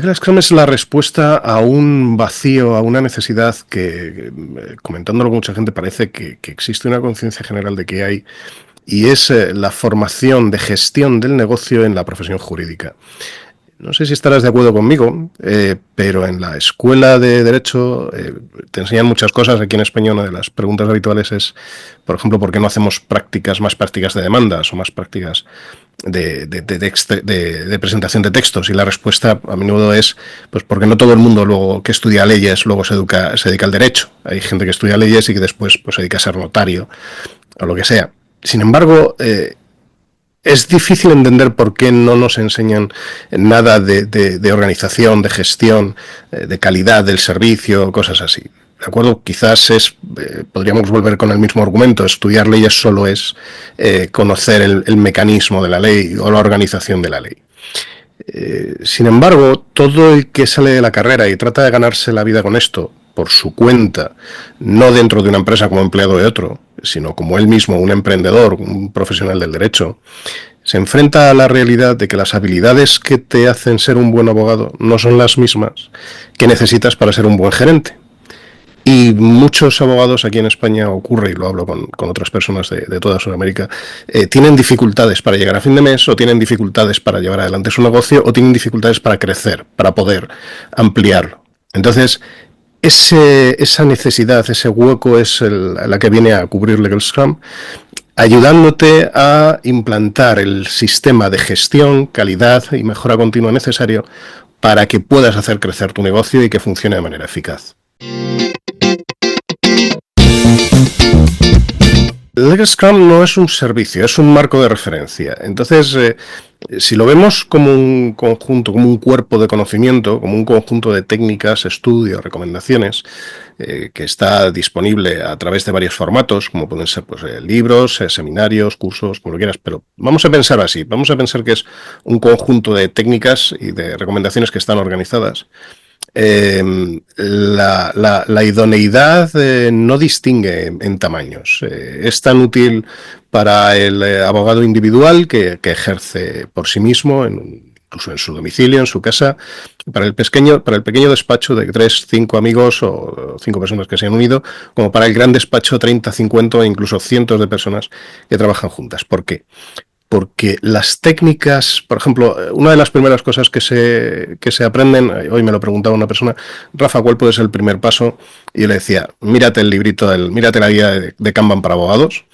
Legal Scrum es la respuesta a un vacío, a una necesidad que comentándolo con mucha gente, parece que existe una conciencia general de que hay, y es la formación de gestión del negocio en la profesión jurídica. No sé si estarás de acuerdo conmigo, pero en la escuela de Derecho te enseñan muchas cosas. Aquí en España una de las preguntas habituales es, por ejemplo, ¿por qué no hacemos más prácticas de demandas o más prácticas de presentación de textos? Y la respuesta a menudo es, pues porque no todo el mundo luego que estudia leyes luego se dedica al derecho. Hay gente que estudia leyes y que después pues, se dedica a ser notario o lo que sea. Sin embargo, es difícil entender por qué no nos enseñan nada de organización, de gestión, de calidad del servicio, cosas así. ¿De acuerdo? Quizás podríamos volver con el mismo argumento. Estudiar leyes solo es conocer el mecanismo de la ley o la organización de la ley. Sin embargo, todo el que sale de la carrera y trata de ganarse la vida con esto, por su cuenta, no dentro de una empresa como empleado de otro, sino como él mismo, un emprendedor, un profesional del derecho, se enfrenta a la realidad de que las habilidades que te hacen ser un buen abogado no son las mismas que necesitas para ser un buen gerente. Y muchos abogados aquí en España ocurre, y lo hablo con otras personas de toda Sudamérica, tienen dificultades para llegar a fin de mes, o tienen dificultades para llevar adelante su negocio, o tienen dificultades para crecer, para poder ampliarlo. Entonces, esa necesidad, ese hueco es la que viene a cubrir Legal Scrum, ayudándote a implantar el sistema de gestión, calidad y mejora continua necesario para que puedas hacer crecer tu negocio y que funcione de manera eficaz. Legal Scrum no es un servicio, es un marco de referencia. Entonces, si lo vemos como un conjunto, como un cuerpo de conocimiento, como un conjunto de técnicas, estudios, recomendaciones, que está disponible a través de varios formatos, como pueden ser pues, libros, seminarios, cursos, como lo quieras, pero vamos a pensar así, vamos a pensar que es un conjunto de técnicas y de recomendaciones que están organizadas. La idoneidad no distingue en tamaños. Es tan útil para el abogado individual que ejerce por sí mismo, incluso en su domicilio, en su casa, para el pequeño despacho de 3, 5 amigos o 5 personas que se han unido, como para el gran despacho 30, 50 o incluso cientos de personas que trabajan juntas. ¿Por qué? Porque las técnicas, por ejemplo, una de las primeras cosas que se aprenden, hoy me lo preguntaba una persona, Rafa, ¿cuál puede ser el primer paso? Y yo le decía, mírate el librito, mírate la guía de Kanban para abogados,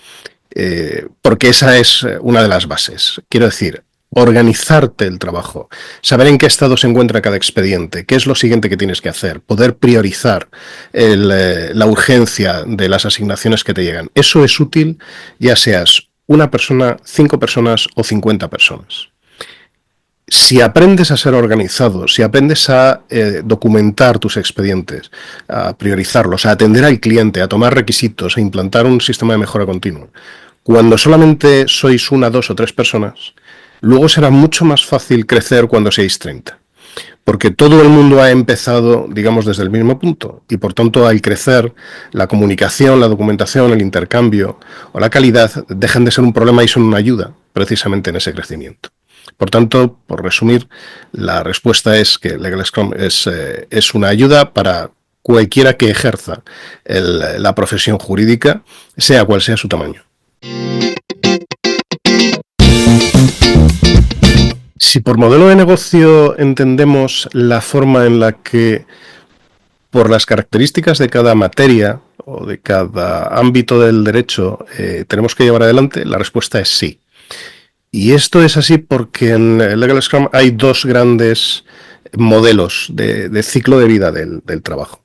porque esa es una de las bases. Quiero decir, organizarte el trabajo, saber en qué estado se encuentra cada expediente, qué es lo siguiente que tienes que hacer, poder priorizar la urgencia de las asignaciones que te llegan. Eso es útil, ya seas una persona, 5 personas o 50 personas. Si aprendes a ser organizado, si aprendes a documentar tus expedientes, a priorizarlos, a atender al cliente, a tomar requisitos, a implantar un sistema de mejora continua, cuando solamente sois 1, 2 o 3 personas, luego será mucho más fácil crecer cuando seáis 30. Porque todo el mundo ha empezado, digamos, desde el mismo punto, y por tanto al crecer la comunicación, la documentación, el intercambio o la calidad dejan de ser un problema y son una ayuda precisamente en ese crecimiento. Por tanto, por resumir, la respuesta es que Legal Scrum es una ayuda para cualquiera que ejerza la profesión jurídica, sea cual sea su tamaño. Si por modelo de negocio entendemos la forma en la que, por las características de cada materia o de cada ámbito del derecho, tenemos que llevar adelante, la respuesta es sí. Y esto es así porque en Legal Scrum hay 2 grandes modelos de ciclo de vida del trabajo.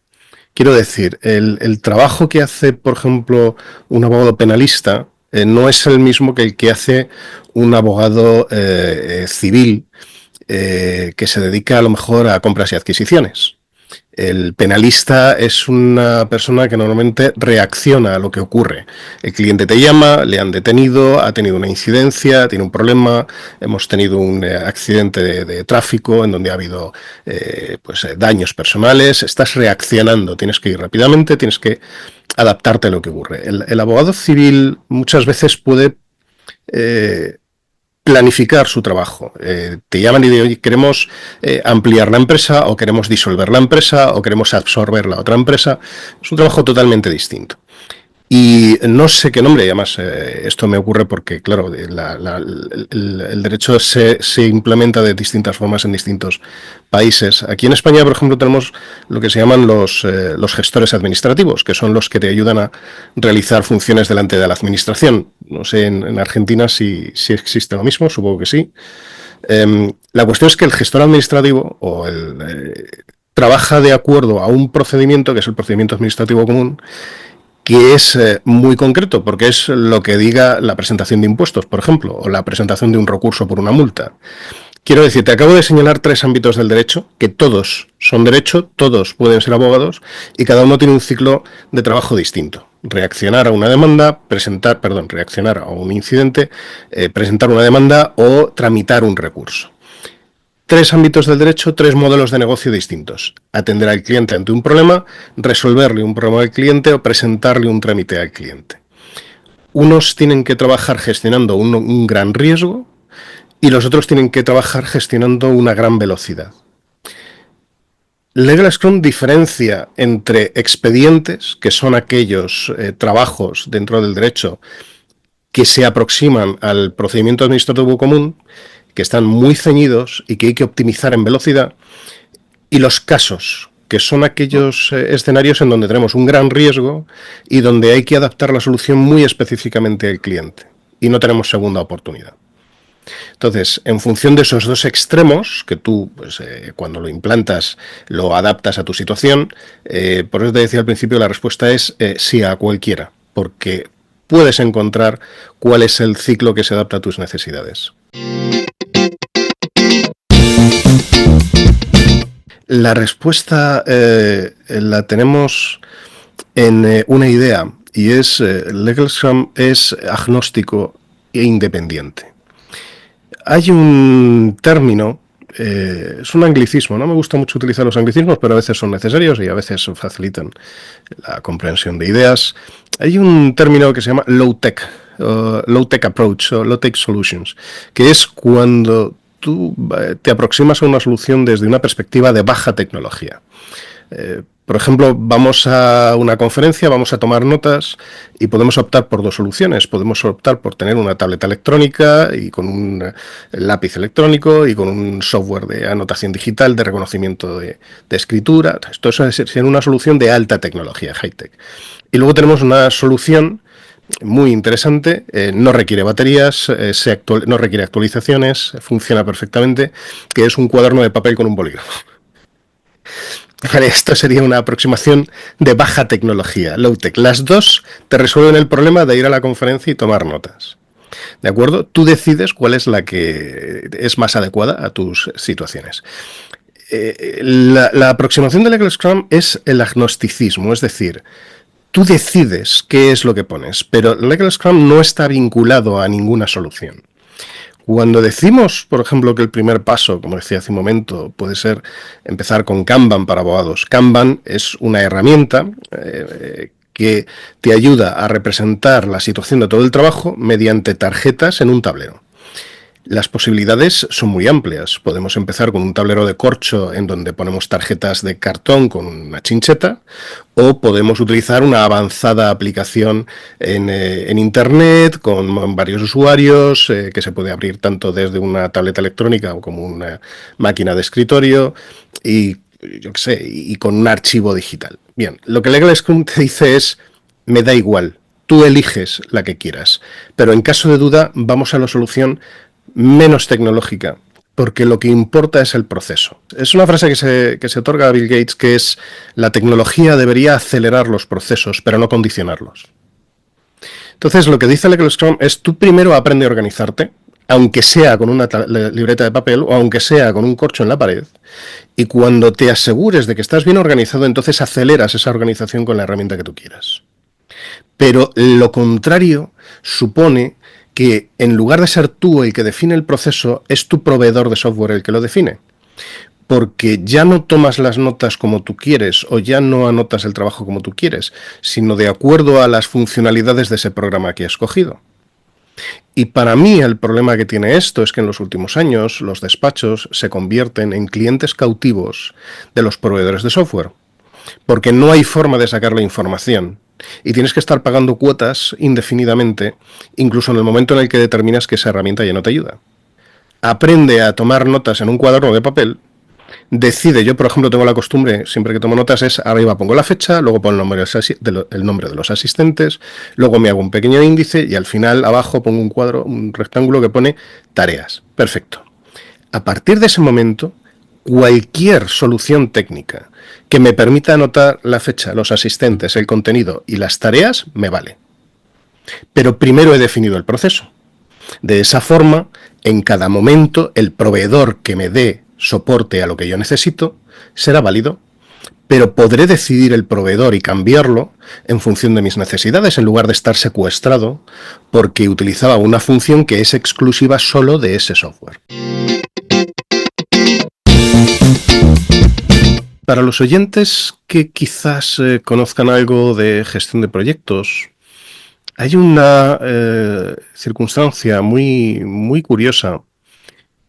Quiero decir, el trabajo que hace, por ejemplo, un abogado penalista no es el mismo que el que hace un abogado civil que se dedica a lo mejor a compras y adquisiciones. El penalista es una persona que normalmente reacciona a lo que ocurre. El cliente te llama, le han detenido, ha tenido una incidencia, tiene un problema, hemos tenido un accidente de tráfico en donde ha habido daños personales, estás reaccionando, tienes que ir rápidamente, tienes que adaptarte a lo que ocurre. El abogado civil muchas veces puede planificar su trabajo. Te llaman y dicen, oye, queremos ampliar la empresa, o queremos disolver la empresa, o queremos absorber la otra empresa. Es un trabajo totalmente distinto. Y no sé qué nombre, y además esto me ocurre porque, claro, el derecho se implementa de distintas formas en distintos países. Aquí en España, por ejemplo, tenemos lo que se llaman los gestores administrativos, que son los que te ayudan a realizar funciones delante de la administración. No sé en Argentina si existe lo mismo, supongo que sí. La cuestión es que el gestor administrativo trabaja de acuerdo a un procedimiento, que es el procedimiento administrativo común, que es muy concreto, porque es lo que diga la presentación de impuestos, por ejemplo, o la presentación de un recurso por una multa. Quiero decir, te acabo de señalar 3 ámbitos del derecho, que todos son derecho, todos pueden ser abogados, y cada uno tiene un ciclo de trabajo distinto. Reaccionar a una demanda, reaccionar a un incidente, presentar una demanda o tramitar un recurso. 3 ámbitos del derecho, 3 modelos de negocio distintos. Atender al cliente ante un problema, resolverle un problema al cliente o presentarle un trámite al cliente. Unos tienen que trabajar gestionando un gran riesgo y los otros tienen que trabajar gestionando una gran velocidad. Legal Scrum diferencia entre expedientes, que son aquellos trabajos dentro del derecho que se aproximan al procedimiento administrativo común, que están muy ceñidos y que hay que optimizar en velocidad, y los casos, que son aquellos escenarios en donde tenemos un gran riesgo y donde hay que adaptar la solución muy específicamente al cliente y no tenemos segunda oportunidad. Entonces, en función de esos 2 extremos, que tú pues, cuando lo implantas lo adaptas a tu situación, por eso te decía al principio, la respuesta es sí a cualquiera, porque puedes encontrar cuál es el ciclo que se adapta a tus necesidades. La respuesta la tenemos en una idea, y es Legal Scrum es agnóstico e independiente. Hay un término, es un anglicismo, no me gusta mucho utilizar los anglicismos, pero a veces son necesarios y a veces facilitan la comprensión de ideas. Hay un término que se llama low-tech approach o low-tech solutions, que es cuando tú te aproximas a una solución desde una perspectiva de baja tecnología. Por ejemplo, vamos a una conferencia, vamos a tomar notas y podemos optar por 2 soluciones. Podemos optar por tener una tableta electrónica y con un lápiz electrónico y con un software de anotación digital, de reconocimiento de escritura. Esto es una solución de alta tecnología, high-tech. Y luego tenemos una solución muy interesante, no requiere baterías, no requiere actualizaciones, funciona perfectamente, que es un cuaderno de papel con un bolígrafo. Vale, esto sería una aproximación de baja tecnología, low-tech. Las 2 te resuelven el problema de ir a la conferencia y tomar notas. ¿De acuerdo? Tú decides cuál es la que es más adecuada a tus situaciones. La aproximación de Legal Scrum es el agnosticismo, es decir, tú decides qué es lo que pones, pero Legal Scrum no está vinculado a ninguna solución. Cuando decimos, por ejemplo, que el primer paso, como decía hace un momento, puede ser empezar con Kanban para abogados. Kanban es una herramienta que te ayuda a representar la situación de todo el trabajo mediante tarjetas en un tablero. Las posibilidades son muy amplias. Podemos empezar con un tablero de corcho en donde ponemos tarjetas de cartón con una chincheta, o podemos utilizar una avanzada aplicación en Internet con varios usuarios que se puede abrir tanto desde una tableta electrónica como una máquina de escritorio y, yo qué sé, y con un archivo digital. Bien, lo que Legal Scrum te dice es, me da igual, tú eliges la que quieras, pero en caso de duda vamos a la solución menos tecnológica, porque lo que importa es el proceso. Es una frase que se otorga a Bill Gates, que es: la tecnología debería acelerar los procesos, pero no condicionarlos. Entonces, lo que dice Legal Scrum es: tú primero aprende a organizarte, aunque sea con una libreta de papel o aunque sea con un corcho en la pared, y cuando te asegures de que estás bien organizado, entonces aceleras esa organización con la herramienta que tú quieras. Pero lo contrario supone que en lugar de ser tú el que define el proceso, es tu proveedor de software el que lo define. Porque ya no tomas las notas como tú quieres o ya no anotas el trabajo como tú quieres, sino de acuerdo a las funcionalidades de ese programa que has escogido. Y para mí el problema que tiene esto es que en los últimos años los despachos se convierten en clientes cautivos de los proveedores de software, porque no hay forma de sacar la información y tienes que estar pagando cuotas indefinidamente, incluso en el momento en el que determinas que esa herramienta ya no te ayuda. Aprende a tomar notas en un cuaderno de papel. Decide, yo por ejemplo tengo la costumbre, siempre que tomo notas es arriba pongo la fecha, luego pongo el nombre de los asistentes, luego me hago un pequeño índice y al final abajo pongo un cuadro, un rectángulo que pone tareas. Perfecto. A partir de ese momento, cualquier solución técnica que me permita anotar la fecha, los asistentes, el contenido y las tareas, me vale. Pero primero he definido el proceso. De esa forma, en cada momento, el proveedor que me dé soporte a lo que yo necesito será válido, pero podré decidir el proveedor y cambiarlo en función de mis necesidades, en lugar de estar secuestrado porque utilizaba una función que es exclusiva solo de ese software. Para los oyentes que quizás conozcan algo de gestión de proyectos, hay una circunstancia muy curiosa,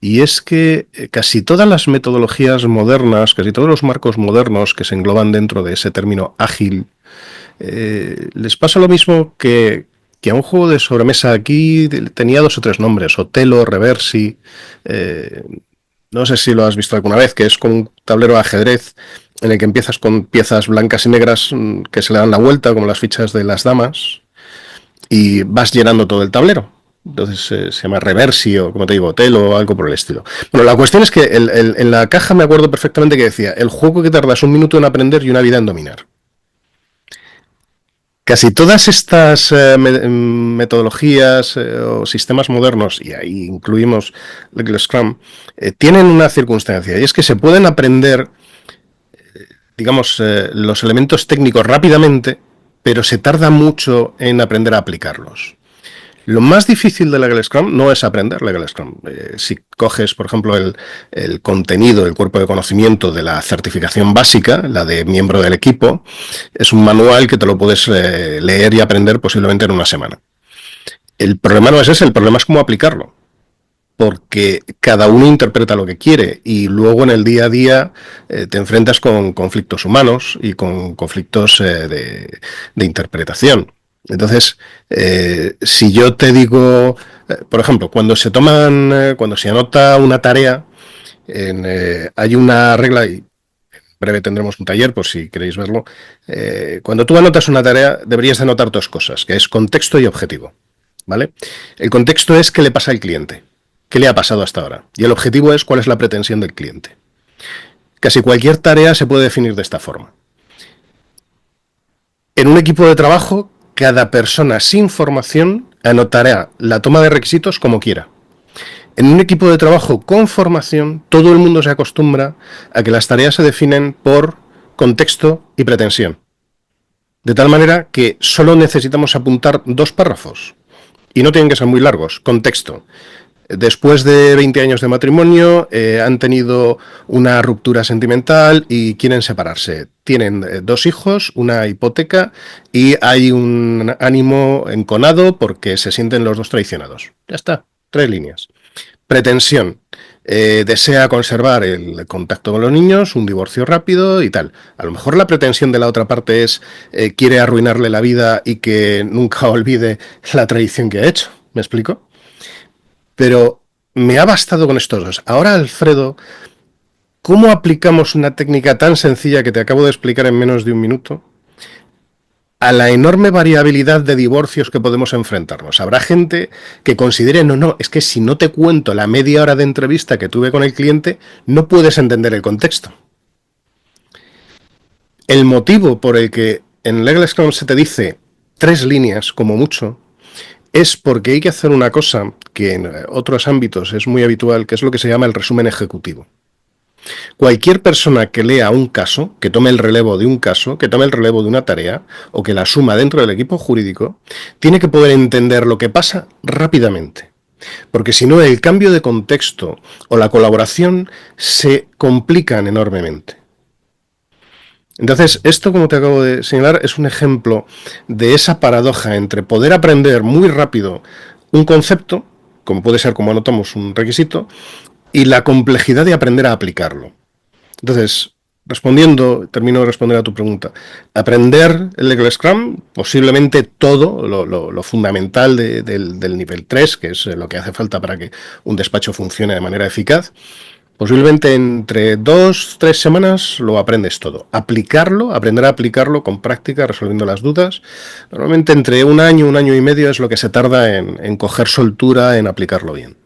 y es que casi todas las metodologías modernas, casi todos los marcos modernos que se engloban dentro de ese término ágil, les pasa lo mismo que a un juego de sobremesa. Aquí tenía 2 o 3 nombres: Otelo, Reversi, no sé si lo has visto alguna vez, que es como un tablero de ajedrez en el que empiezas con piezas blancas y negras que se le dan la vuelta, como las fichas de las damas, y vas llenando todo el tablero. Entonces se llama Reversi o, como te digo, Otelo o algo por el estilo. Bueno, la cuestión es que en la caja me acuerdo perfectamente que decía: el juego que tardas 1 minuto en aprender y 1 vida en dominar. Casi todas estas metodologías o sistemas modernos, y ahí incluimos el Scrum, tienen una circunstancia, y es que se pueden aprender, digamos, los elementos técnicos rápidamente, pero se tarda mucho en aprender a aplicarlos. Lo más difícil de Legal Scrum no es aprender Legal Scrum. Si coges, por ejemplo, el contenido, el cuerpo de conocimiento de la certificación básica, la de miembro del equipo, es un manual que te lo puedes leer y aprender posiblemente en 1 semana. El problema no es ese, el problema es cómo aplicarlo, porque cada uno interpreta lo que quiere y luego en el día a día te enfrentas con conflictos humanos y con conflictos de interpretación. Entonces, si yo te digo, por ejemplo, cuando se anota una tarea, hay una regla, y en breve tendremos un taller por si queréis verlo. Cuando tú anotas una tarea, deberías de anotar 2 cosas, que es contexto y objetivo, ¿vale? El contexto es qué le pasa al cliente, qué le ha pasado hasta ahora, y el objetivo es cuál es la pretensión del cliente. Casi cualquier tarea se puede definir de esta forma. En un equipo de trabajo, cada persona sin formación anotará la toma de requisitos como quiera. En un equipo de trabajo con formación, todo el mundo se acostumbra a que las tareas se definen por contexto y pretensión. De tal manera que solo necesitamos apuntar 2 párrafos. Y no tienen que ser muy largos. Contexto: después de 20 años de matrimonio, han tenido una ruptura sentimental y quieren separarse. Tienen 2 hijos, una hipoteca y hay un ánimo enconado porque se sienten los 2 traicionados. Ya está, 3 líneas. Pretensión: desea conservar el contacto con los niños, un divorcio rápido y tal. A lo mejor la pretensión de la otra parte es quiere arruinarle la vida y que nunca olvide la traición que ha hecho. ¿Me explico? Pero me ha bastado con estos 2. Ahora, Alfredo, ¿cómo aplicamos una técnica tan sencilla que te acabo de explicar en menos de 1 minuto a la enorme variabilidad de divorcios que podemos enfrentarnos? Habrá gente que considere, no, es que si no te cuento la media hora de entrevista que tuve con el cliente, no puedes entender el contexto. El motivo por el que en Legal Scrum se te dice 3 líneas como mucho es porque hay que hacer una cosa que en otros ámbitos es muy habitual, que es lo que se llama el resumen ejecutivo. Cualquier persona que lea un caso, que tome el relevo de un caso, que tome el relevo de una tarea o que la asuma dentro del equipo jurídico, tiene que poder entender lo que pasa rápidamente. Porque si no, el cambio de contexto o la colaboración se complican enormemente. Entonces, esto, como te acabo de señalar, es un ejemplo de esa paradoja entre poder aprender muy rápido un concepto, como puede ser, como anotamos, un requisito, y la complejidad de aprender a aplicarlo. Entonces, termino de responder a tu pregunta. Aprender el Legal Scrum, posiblemente todo lo fundamental del nivel 3, que es lo que hace falta para que un despacho funcione de manera eficaz, posiblemente entre 2-3 semanas lo aprendes todo. Aprender a aplicarlo con práctica, resolviendo las dudas. Normalmente entre un año y medio es lo que se tarda en coger soltura, en aplicarlo bien.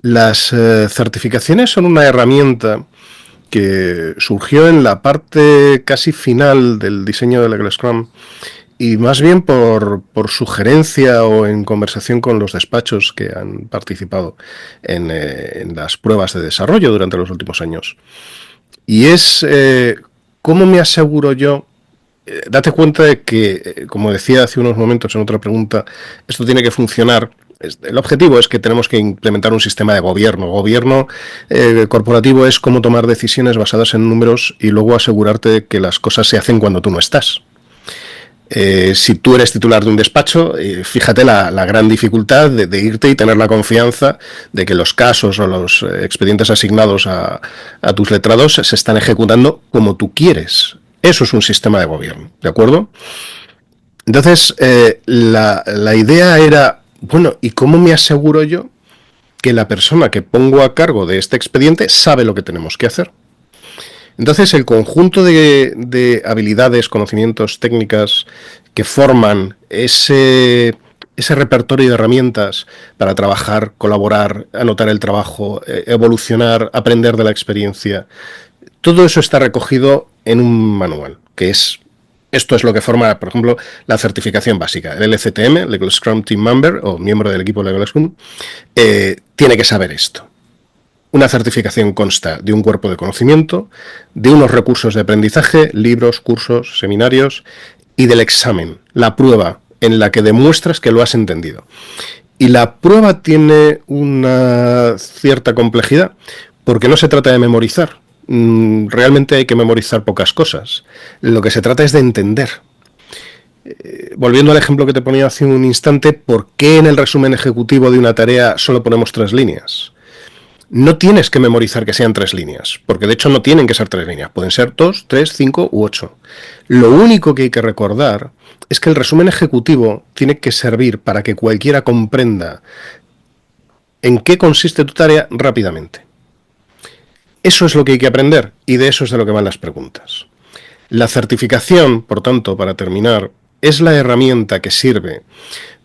Las certificaciones son una herramienta que surgió en la parte casi final del diseño del Legal Scrum, y más bien por sugerencia o en conversación con los despachos que han participado en las pruebas de desarrollo durante los últimos años. Y es cómo me aseguro yo. Date cuenta de que, como decía hace unos momentos en otra pregunta, esto tiene que funcionar. El objetivo es que tenemos que implementar un sistema de gobierno. Gobierno corporativo es cómo tomar decisiones basadas en números y luego asegurarte de que las cosas se hacen cuando tú no estás. Si tú eres titular de un despacho, fíjate la gran dificultad de irte y tener la confianza de que los casos o los expedientes asignados a tus letrados se están ejecutando como tú quieres. Eso es un sistema de gobierno, ¿de acuerdo? Entonces, la idea era, bueno, ¿y cómo me aseguro yo que la persona que pongo a cargo de este expediente sabe lo que tenemos que hacer? Entonces, el conjunto de habilidades, conocimientos, técnicas que forman ese repertorio de herramientas para trabajar, colaborar, anotar el trabajo, evolucionar, aprender de la experiencia, todo eso está recogido en un manual, que es... Esto es lo que forma, por ejemplo, la certificación básica. El LCTM, Legal Scrum Team Member, o miembro del equipo Legal Scrum, tiene que saber esto. Una certificación consta de un cuerpo de conocimiento, de unos recursos de aprendizaje, libros, cursos, seminarios, y del examen, la prueba en la que demuestras que lo has entendido. Y la prueba tiene una cierta complejidad, porque no se trata de memorizar. Realmente hay que memorizar pocas cosas. Lo que se trata es de entender. Volviendo al ejemplo que te ponía hace un instante, ¿por qué en el resumen ejecutivo de una tarea solo ponemos 3 líneas? No tienes que memorizar que sean 3 líneas, porque de hecho no tienen que ser 3 líneas, pueden ser 2, 3, 5 u 8. Lo único que hay que recordar es que el resumen ejecutivo tiene que servir para que cualquiera comprenda en qué consiste tu tarea rápidamente. Eso es lo que hay que aprender, y de eso es de lo que van las preguntas. La certificación, por tanto, para terminar, es la herramienta que sirve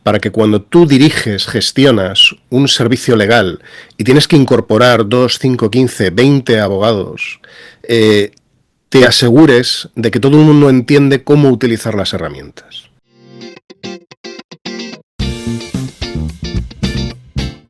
para que cuando tú diriges, gestionas un servicio legal y tienes que incorporar 2, 5, 15, 20 abogados, te asegures de que todo el mundo entiende cómo utilizar las herramientas.